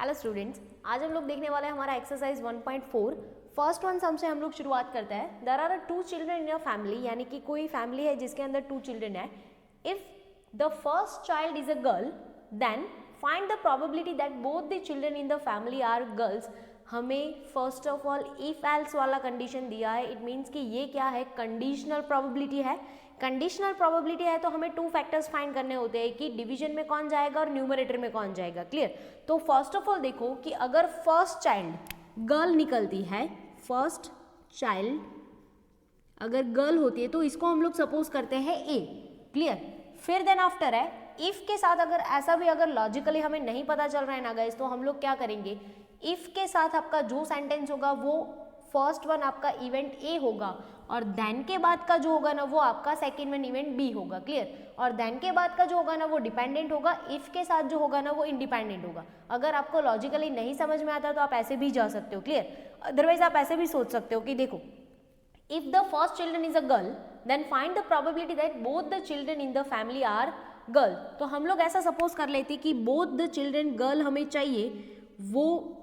Hello students, आज हम लोग देखने वाले हैं हमारा एक्सरसाइज 1.4 फर्स्ट वन सम से हम लोग शुरुआत करते हैं। There are 2 children in your family, यानी कि कोई फैमिली है जिसके अंदर 2 चिल्ड्रन है। If the first child is a girl then find the probability that both the children in the family are girls. हमें first of all if else वाला condition दिया है। इट मीन्स कि ये क्या है, कंडीशनल प्रोबेबिलिटी है। कंडीशनल प्रोबेबिलिटी है तो हमें 2 फैक्टर्स फाइंड करने होते हैं कि डिवीजन में कौन जाएगा और न्यूमरेटर में कौन जाएगा। क्लियर? तो फर्स्ट ऑफ ऑल देखो कि अगर फर्स्ट चाइल्ड गर्ल निकलती है, फर्स्ट चाइल्ड अगर गर्ल होती है तो इसको हम लोग सपोज करते हैं ए। क्लियर? फिर देन आफ्टर है इफ के साथ, अगर ऐसा भी अगर लॉजिकली हमें नहीं पता चल रहा है ना गाइस, तो हम लोग क्या करेंगे, इफ के साथ आपका जो सेंटेंस होगा वो फर्स्ट वन आपका इवेंट ए होगा और देन के बाद का जो होगा ना वो आपका सेकेंड वन इवेंट बी होगा। क्लियर? और देन के बाद का जो होगा ना वो डिपेंडेंट होगा, इफ के साथ जो होगा ना वो इंडिपेंडेंट होगा। अगर आपको लॉजिकली नहीं समझ में आता तो आप ऐसे भी जा सकते हो। क्लियर? अदरवाइज आप ऐसे भी सोच सकते हो कि देखो, if the first children is a girl then find the probability that both the children in the family are girl. तो हम लोग ऐसा सपोज कर लेते कि बोथ द चिल्ड्रन गर्ल हमें चाहिए, वो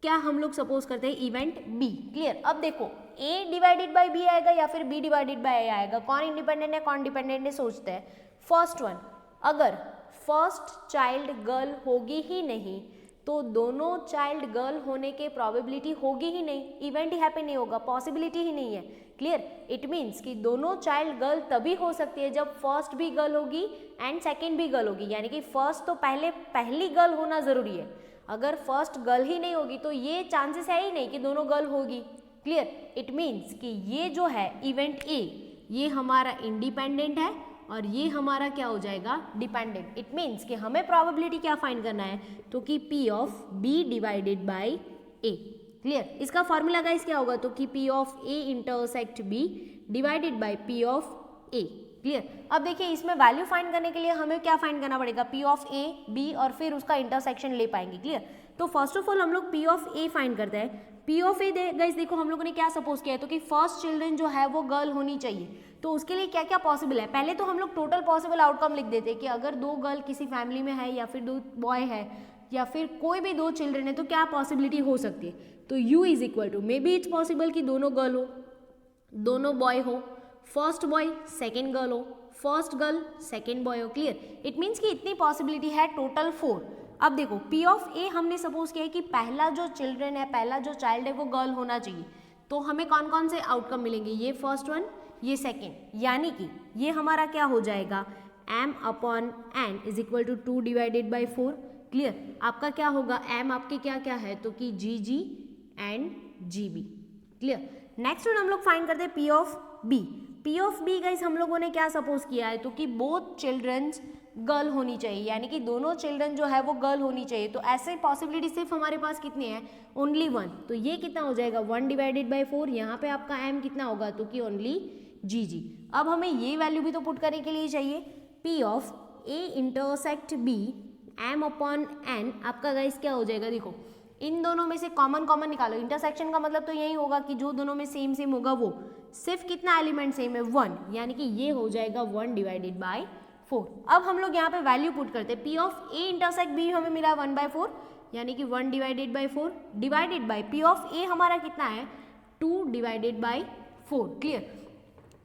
क्या हम लोग सपोज करते हैं इवेंट बी। क्लियर? अब देखो ए डिवाइडेड बाय बी आएगा या फिर बी डिवाइडेड बाय ए आएगा, कौन इंडिपेंडेंट है कौन डिपेंडेंट है सोचते हैं। फर्स्ट वन, अगर फर्स्ट चाइल्ड गर्ल होगी ही नहीं तो दोनों चाइल्ड गर्ल होने के प्रोबेबिलिटी होगी ही नहीं, इवेंट ही हैपन नहीं होगा, पॉसिबिलिटी ही नहीं है। क्लियर? इट मीन्स कि दोनों चाइल्ड गर्ल तभी हो सकती है जब फर्स्ट भी गर्ल होगी एंड सेकेंड भी गर्ल होगी, यानी कि फर्स्ट तो पहली गर्ल होना जरूरी है। अगर फर्स्ट गर्ल ही नहीं होगी तो ये चांसेस है ही नहीं कि दोनों गर्ल होगी। क्लियर? इट मीन्स कि ये जो है इवेंट ए, ये हमारा इंडिपेंडेंट है और ये हमारा क्या हो जाएगा, डिपेंडेंट। इट मीन्स कि हमें प्रोबेबिलिटी क्या फाइंड करना है, तो कि P of B divided by A. Clear? इसका फॉर्मूला गाइस क्या होगा, तो कि P of A intersect B divided by P of A. Clear? अब देखिए इसमें वैल्यू फाइंड करने के लिए हमें क्या फाइंड करना पड़ेगा, पी ऑफ ए बी और फिर उसका इंटरसेक्शन ले पाएंगे। क्लियर? तो फर्स्ट ऑफ ऑल हम लोग पी ऑफ ए फाइंड करते हैं। पी ऑफ ए गाइस देखो हम लोगों ने क्या सपोज किया है, तो कि फर्स्ट चिल्ड्रन जो है वो गर्ल होनी चाहिए। तो उसके लिए क्या क्या पॉसिबल है, पहले तो हम लोग टोटल पॉसिबल आउटकम लिख देते हैं कि अगर 2 गर्ल किसी फैमिली में है या फिर 2 बॉय है या फिर कोई भी 2 चिल्ड्रन है तो क्या पॉसिबिलिटी हो सकती है। तो u is equal to, maybe it's possible कि दोनों गर्ल हो, दोनों बॉय हो, फर्स्ट बॉय सेकेंड गर्ल हो, फर्स्ट गर्ल सेकेंड बॉय हो। क्लियर? इट मीन्स कि इतनी पॉसिबिलिटी है, टोटल 4। अब देखो पी ऑफ ए हमने सपोज किया है कि पहला जो चिल्ड्रन है, पहला जो चाइल्ड है वो गर्ल होना चाहिए। तो हमें कौन कौन से आउटकम मिलेंगे, ये फर्स्ट वन ये सेकेंड, यानी कि ये हमारा क्या हो जाएगा, m upon n is equal to 2 divided by 4। Clear? आपका क्या होगा, m आपके क्या क्या है, तो कि G G and G B. Clear? Next one हम लोग फाइंड करते हैं P of B. P of B guys हम लोगों ने क्या सपोज किया है, तो कि बोथ चिल्ड्रंस गर्ल होनी चाहिए, यानी कि दोनों चिल्ड्रन जो है वो गर्ल होनी चाहिए। तो ऐसे पॉसिबिलिटी सिर्फ हमारे पास कितनी है, ओनली 1। तो ये कितना हो जाएगा 1 डिवाइडेड बाई 4। यहाँ पे आपका m कितना होगा, तो कि ओनली जी जी। अब हमें ये वैल्यू भी तो पुट करने के लिए चाहिए, P of A intersect B m upon n आपका गाइस क्या हो जाएगा, देखो इन दोनों में से कॉमन निकालो। इंटरसेक्शन का मतलब तो यही होगा कि जो दोनों में सेम सेम होगा वो सिर्फ कितना एलिमेंट सेम है 1, यानी कि ये हो जाएगा 1 डिवाइडेड बाय 4। अब हम लोग यहाँ पे वैल्यू पुट करते हैं, P of A intersect B हमें मिला 1/4, यानी कि 1 divided by 4 divided by P of A हमारा कितना है 2 डिवाइडेड बाय 4। क्लियर?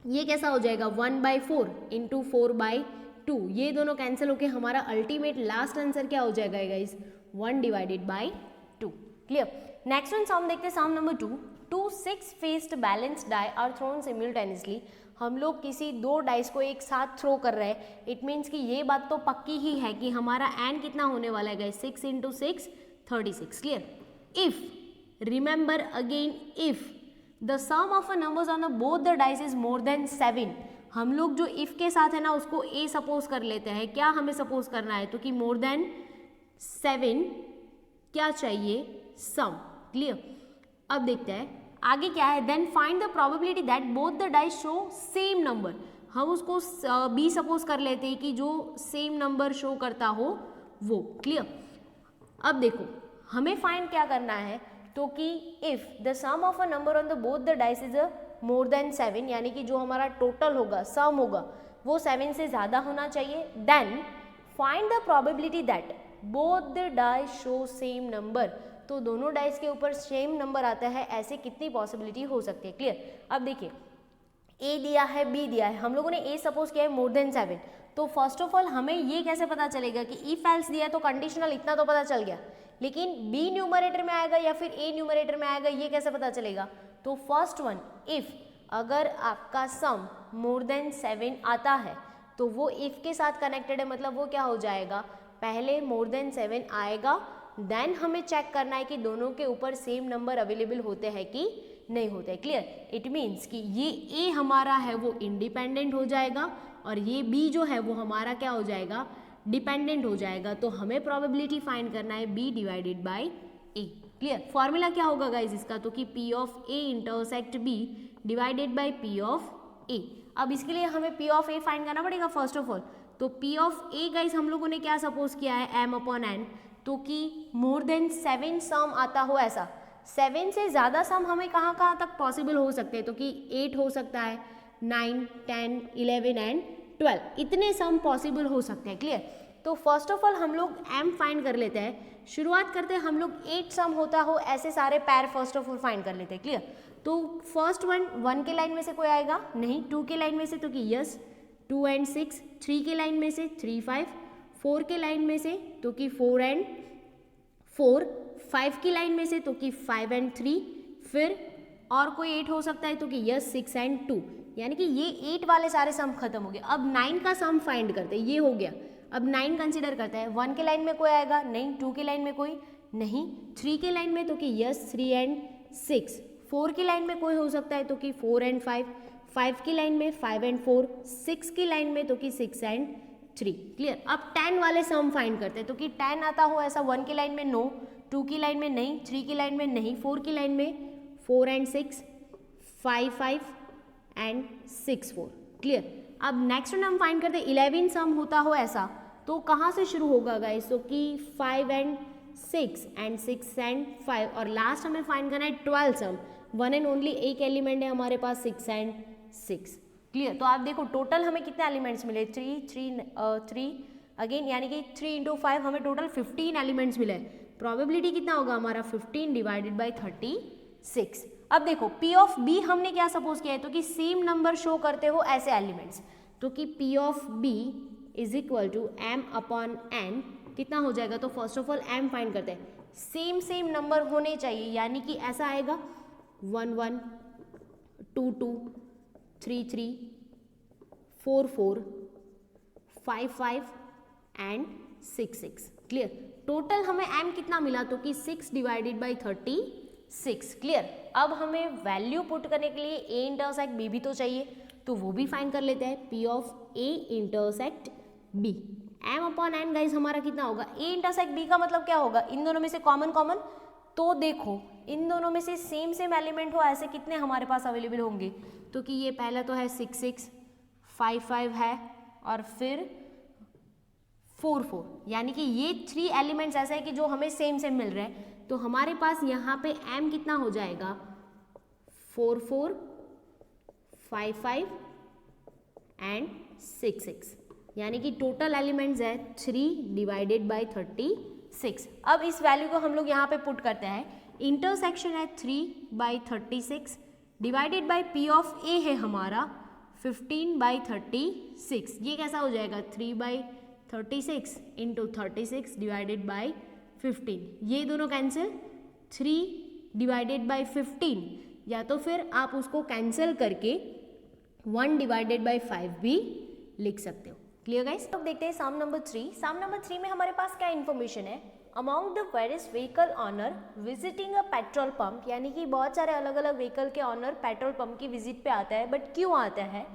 ये कैसा हो जाएगा 1/4 इंटू 4/2, ये दोनों कैंसिल होके हमारा अल्टीमेट लास्ट आंसर क्या हो जाएगा guys, 1 divided by 2। Clear? Next one sum देखते हैं, sum number 2। 2 6 faced balance die are thrown simultaneously. हम लोग किसी 2 डाइस को एक साथ थ्रो कर रहे हैं। इट मीन्स कि ये बात तो पक्की ही है कि हमारा एन कितना होने वाला है guys, 6 into 6 36। Clear? If, remember again, if the sum of a numbers on both the dice is more than 7। हम लोग जो इफ के साथ है ना उसको ए सपोज कर लेते हैं। क्या हमें सपोज करना है, तो कि मोर देन 7 क्या चाहिए, सम। क्लियर? अब देखते हैं आगे क्या है, then find the probability that both the dice show same number. हम उसको बी सपोज कर लेते हैं कि जो सेम नंबर शो करता हो वो। क्लियर? अब देखो हमें फाइंड क्या करना है, तो कि if the sum of a number on the both the dice is more than 7, यानी कि जो हमारा टोटल होगा सम होगा वो 7 से ज़्यादा होना चाहिए। Then find the probability that both the dice show same number, तो दोनों डाइस के ऊपर सेम नंबर आता है, ऐसे कितनी पॉसिबिलिटी हो सकती है। क्लियर। अब देखिए ए दिया है, बी दिया है, हम लोगों ने ए सपोज किया है मोर देन 7, तो फर्स्ट ऑफ ऑल हमें ये कैसे पता चलेगा कि इफ एल्स दिया है तो कंडीशनल इतना तो पता चल गया, लेकिन बी न्यूमरेटर में आएगा या फिर ए न्यूमरेटर में आएगा ये कैसे पता चलेगा। तो फर्स्ट वन, इफ अगर आपका सम मोर देन 7 आता है तो वो इफ के साथ कनेक्टेड है, मतलब वो क्या हो जाएगा, पहले मोर देन 7 आएगा, देन हमें चेक करना है कि दोनों के ऊपर सेम नंबर अवेलेबल होते हैं कि नहीं होते। क्लियर। इट मीन्स कि ये ए हमारा है वो इंडिपेंडेंट हो जाएगा और ये बी जो है वो हमारा क्या हो जाएगा, डिपेंडेंट हो जाएगा। तो हमें प्रोबेबिलिटी फाइंड करना है B divided by A. Clear. Formula क्या होगा गाइज इसका, तो कि P of A intersect B divided by P of A. अब इसके लिए हमें पी ऑफ ए फाइंड करना पड़ेगा फर्स्ट ऑफ ऑल। तो पी ऑफ ए गाइज हम लोगों ने क्या सपोज किया है, एम अपॉन एन, तो कि मोर देन 7 सम आता हो ऐसा। 7 से ज़्यादा सम हमें कहाँ कहाँ तक पॉसिबल हो सकते हैं, तो कि 8 हो सकता है, 9, 10, 11 एंड 12, इतने सम पॉसिबल हो सकते हैं। क्लियर। तो फर्स्ट ऑफ ऑल हम लोग m फाइंड कर लेते हैं, शुरुआत करते हैं हम लोग 8 सम होता हो ऐसे सारे पैर फर्स्ट ऑफ ऑल फाइंड कर लेते हैं। क्लियर। तो फर्स्ट वन 1 के लाइन में से कोई आएगा नहीं, 2 के लाइन में से तो कि यस 2 एंड 6, 3 के लाइन में से 3, 5, 4 के लाइन में से तो कि 4 एंड 4, 5 की लाइन में से तो कि 5 एंड 3, फिर और कोई 8 हो सकता है तो कि यस 6 एंड 2, यानी कि ये 8 वाले सारे सम खत्म हो गए। अब 9 का सम फाइंड करते हैं, ये हो गया। अब 9 कंसीडर करते हैं, 1 के लाइन में कोई आएगा नहीं, 2 के लाइन में कोई नहीं, 3 के लाइन में तो कि यस 3 एंड 6, 4 की लाइन में कोई हो सकता है तो कि 4 एंड 5, 5 की लाइन में 5 एंड 4, 6 की लाइन में तो कि 6 एंड 3। क्लियर। अब 10 वाले सम फाइंड करते हैं, तो कि 10 आता हो ऐसा 1 की लाइन में नो, 2 की लाइन में नहीं, 3 की लाइन में नहीं, 4 की लाइन में 4 एंड 6, 5, 5 एंड 6, 4। क्लियर। अब नेक्स्ट वन हम फाइंड करते हैं 11 सम होता हो ऐसा, तो कहाँ से शुरू होगा गाइस, तो कि 5 एंड 6 एंड 6 एंड 5, और लास्ट हमें फाइंड करना है 12 सम, वन एंड ओनली एक एलिमेंट है हमारे पास 6 एंड 6। क्लियर। तो आप देखो टोटल हमें कितने एलिमेंट्स मिले, 3 अगेन, यानी कि 3 इंटू 5 हमें टोटल 15 एलिमेंट्स मिले। प्रोबेबिलिटी कितना होगा हमारा 15 डिवाइडेड बाई 36। अब देखो पी ऑफ बी हमने क्या सपोज किया है, तो कि सेम नंबर शो करते हो ऐसे एलिमेंट्स, तो कि P of B is equal to M upon N कितना हो जाएगा, तो first of all M find करते हैं, सेम नंबर होने चाहिए, यानी कि ऐसा आएगा 1 1, 2 2, 3 3, 4 4, 5 5 एंड 6 6। क्लियर। टोटल हमें m कितना मिला, तो कि 6 डिवाइडेड बाई 36। क्लियर। अब हमें वैल्यू पुट करने के लिए a इंटरसेक्ट b भी तो चाहिए, तो वो भी फाइंड कर लेते हैं, p of a intersect b। m upon n guys हमारा कितना होगा, a इंटरसेक्ट b का मतलब क्या होगा, इन दोनों में से कॉमन, तो देखो इन दोनों में से सेम एलिमेंट हो ऐसे कितने हमारे पास अवेलेबल होंगे, तो कि ये पहला तो है 6 6, 5 5 है और फिर 4 4, यानी कि ये 3 एलिमेंट्स ऐसे है कि जो हमें सेम मिल रहे हैं। तो हमारे पास यहाँ पे m कितना हो जाएगा 4 4, 5 5 एंड 6 6, यानी कि टोटल एलिमेंट्स है 3 डिवाइडेड बाई 36। अब इस वैल्यू को हम लोग यहाँ पे पुट करते हैं, इंटरसेक्शन है 3 by 36 divided by P of A है हमारा 15 बाई 36, ये कैसा हो जाएगा 3 बाई 36 इंटू 36 डिवाइडेड बाई 15, ये दोनों कैंसिल, 3 डिवाइडेड बाई 15, या तो फिर आप उसको कैंसिल करके 1 डिवाइडेड बाई 5 भी लिख सकते हो। Clear guys. अब देखते हैं सम नंबर 3। सम नंबर 3 में हमारे पास क्या इन्फॉर्मेशन है, among the various vehicle owner visiting a petrol pump, यानी कि बहुत सारे अलग अलग व्हीकल के ऑनर पेट्रोल पंप की विजिट पे आता है, बट क्यों आता है,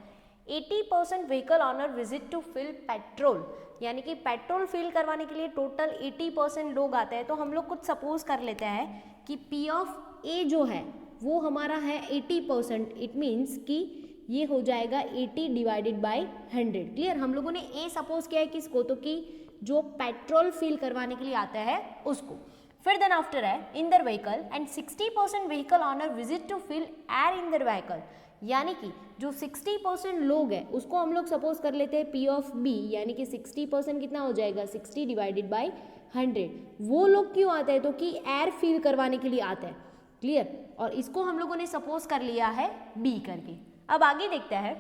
80% vehicle owner visit to fill petrol, यानी कि पेट्रोल फिल करवाने के लिए टोटल 80% लोग आते हैं। तो हम लोग कुछ सपोज कर लेते हैं कि पी ऑफ ए जो है वो हमारा है 80%, इट मीन्स कि ये हो जाएगा 80 डिवाइडेड बाई 100। क्लियर। हम लोगों ने ए सपोज किया है किसको, तो कि जो पेट्रोल फिल करवाने के लिए आता है उसको। फिर देन आफ्टर है in their vehicle and 60% vehicle owner visit to fill air in their vehicle, यानी कि जो 60% लोग हैं उसको हम लोग सपोज कर लेते हैं P ऑफ B, यानी कि 60% कितना हो जाएगा 60 डिवाइडेड बाई 100। वो लोग क्यों आते हैं, तो कि एयर फिल करवाने के लिए आते हैं, क्लियर। और इसको हम लोगों ने सपोज कर लिया है B करके। अब आगे देखते हैं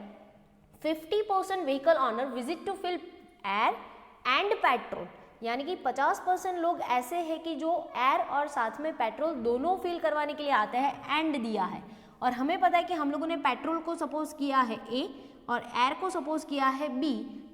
50% vehicle owner visit to fill air and petrol, यानी कि 50% लोग ऐसे हैं कि जो एयर और साथ में पेट्रोल दोनों फिल करवाने के लिए आते हैं, एंड दिया है। और हमें पता है कि हम लोगों ने पेट्रोल को सपोज किया है A और एयर को सपोज किया है B,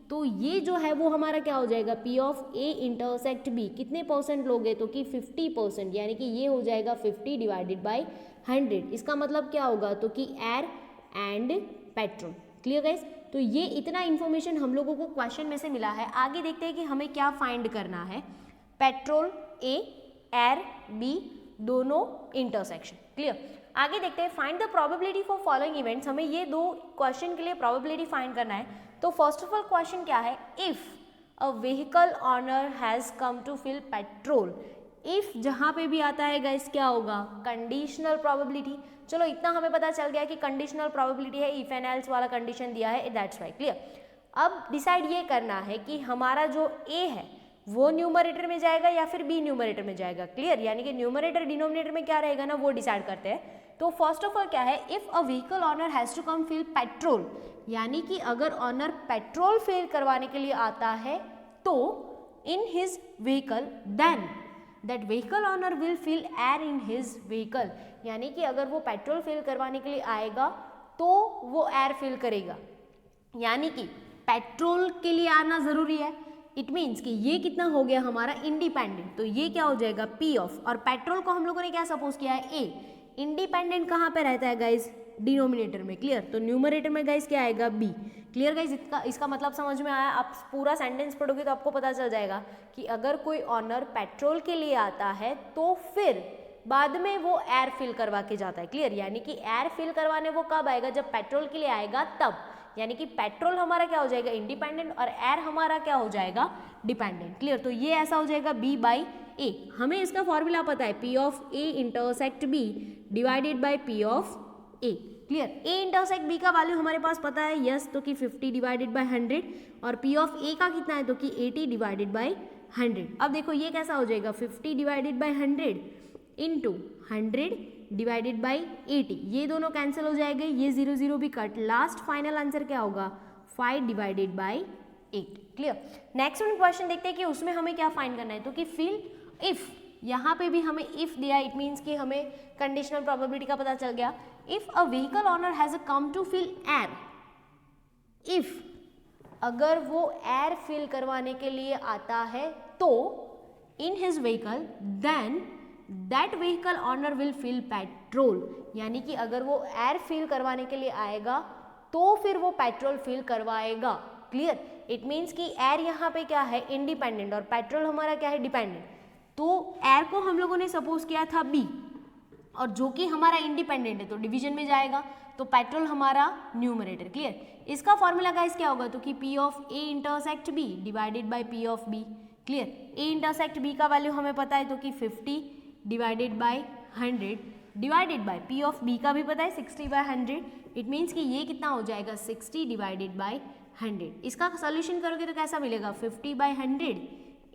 तो ये जो है वो हमारा क्या हो जाएगा P of A intersect B। कितने परसेंट लोग हैं, तो कि 50%, यानी कि ये हो जाएगा 50 डिवाइडेड बाई 100। इसका मतलब क्या होगा, तो कि air and petrol. Clear guys, तो ये इतना इन्फॉर्मेशन हम लोगों को क्वेश्चन में से मिला है। आगे देखते हैं कि हमें क्या फाइंड करना है। पेट्रोल A, एयर B, दोनों इंटरसेक्शन। क्लियर, आगे देखते हैं find the probability for following events. हमें ये दो क्वेश्चन के लिए प्रोबेबिलिटी फाइंड करना है। तो फर्स्ट ऑफ ऑल क्वेश्चन क्या है, if a vehicle owner has come to fill petrol. If जहां पे भी आता है गाइस क्या होगा, कंडीशनल प्रोबेबिलिटी। चलो इतना हमें पता चल गया कि कंडीशनल प्रोबेबिलिटी है, इफ एंड एल्स वाला कंडीशन दिया है, दैट्स वाई। क्लियर, अब डिसाइड ये करना है कि हमारा जो A है वो न्यूमरेटर में जाएगा या फिर B न्यूमरेटर में जाएगा। क्लियर, यानी कि न्यूमरेटर डिनोमिनेटर में क्या रहेगा ना, वो डिसाइड करते हैं। तो फर्स्ट ऑफ ऑल क्या है, if a vehicle owner has to come fill petrol, यानी कि अगर ऑनर पेट्रोल फिल करवाने के लिए आता है तो in his vehicle then that vehicle owner will fill air in his vehicle, यानी कि अगर वो पेट्रोल फिल करवाने के लिए आएगा तो वो एयर फिल करेगा, यानी कि पेट्रोल के लिए आना जरूरी है। इट मीन्स कि ये कितना हो गया हमारा इंडिपेंडेंट, तो ये क्या हो जाएगा P ऑफ, और पेट्रोल को हम लोगों ने क्या सपोज किया है A। इंडिपेंडेंट कहाँ पे रहता है गाइज, डिनोमिनेटर में। क्लियर, तो न्यूमरेटर में गाइज क्या आएगा B। क्लियर गाइज, इसका मतलब समझ में आया। आप पूरा सेंटेंस पढ़ोगे तो आपको पता चल जाएगा कि अगर कोई ऑनर पेट्रोल के लिए आता है तो फिर बाद में वो एयर फिल करवा के जाता है। क्लियर, यानी कि एयर फिल करवाने वो कब आएगा, जब पेट्रोल के लिए आएगा तब, यानी कि पेट्रोल हमारा क्या हो जाएगा इंडिपेंडेंट और एयर हमारा क्या हो जाएगा डिपेंडेंट। क्लियर, तो ये ऐसा हो जाएगा B बाई A। हमें इसका फॉर्मूला पता है P of A intersect B divided by P of A। Clear, A intersect B का वैल्यू हमारे पास पता है, यस, तो कि 50 डिवाइडेड बाई 100, और P ऑफ A का कितना है, तो कि 80 डिवाइडेड बाई 100। अब देखो ये कैसा हो जाएगा 50 divided by 100 into 100 divided by 80, ये दोनों कैंसिल हो जाएंगे, ये 0 0 भी कट। लास्ट फाइनल आंसर क्या होगा 5 divided by 8। Clear, next one question देखते हैं कि उसमें हमें क्या फाइंड करना है। तो कि फिल इफ, यहाँ पे भी हमें इफ दिया, इट मीन्स कि हमें कंडीशनल प्रोबेबिलिटी का पता चल गया। If a vehicle owner has come to fill air, if अगर वो एयर फिल करवाने के लिए आता है तो in his vehicle then that vehicle owner will fill petrol, यानी कि अगर वो एयर फिल करवाने के लिए आएगा तो फिर वो पेट्रोल फिल करवाएगा। क्लियर, इट मीन्स कि एयर यहाँ पे क्या है इंडिपेंडेंट और पेट्रोल हमारा क्या है डिपेंडेंट। तो एयर को हम लोगों ने सपोज किया था B, और जो कि हमारा इंडिपेंडेंट है तो डिवीजन में जाएगा, तो पेट्रोल हमारा न्यूमरेटर। क्लियर, इसका फॉर्मूला गाइस क्या होगा, तो कि P of A intersect B divided by P of B। Clear, A intersect B का वैल्यू हमें पता है, तो कि 50 divided by 100 divided by P of B का भी पता है 60 बाई 100। इट मीन्स कि ये कितना हो जाएगा 60 डिवाइडेड बाई 100। इसका सोल्यूशन करोगे तो कैसा मिलेगा 50 बाई 100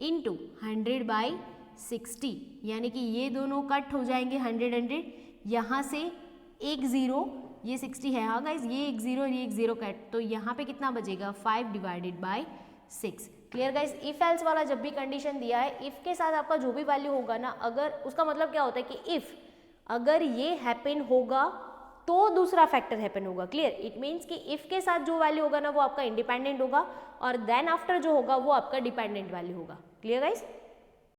इंटू 100 बाई 60, यानी कि ये दोनों कट हो जाएंगे 100 100, यहाँ से एक 0, ये 60 है, हाँ गाइज, ये एक 0 ये एक 0 कट, तो यहाँ पे कितना बचेगा 5 divided by 6। Clear guys, if else वाला जब भी कंडीशन दिया है, इफ के साथ आपका जो भी वैल्यू होगा ना, अगर उसका मतलब क्या होता है कि इफ अगर ये हैपन होगा तो दूसरा फैक्टर हैपन होगा। क्लियर, इट मीन्स कि इफ के साथ जो वैल्यू होगा ना वो आपका इंडिपेंडेंट होगा और देन आफ्टर जो होगा वो आपका डिपेंडेंट वैल्यू होगा। Clear guys.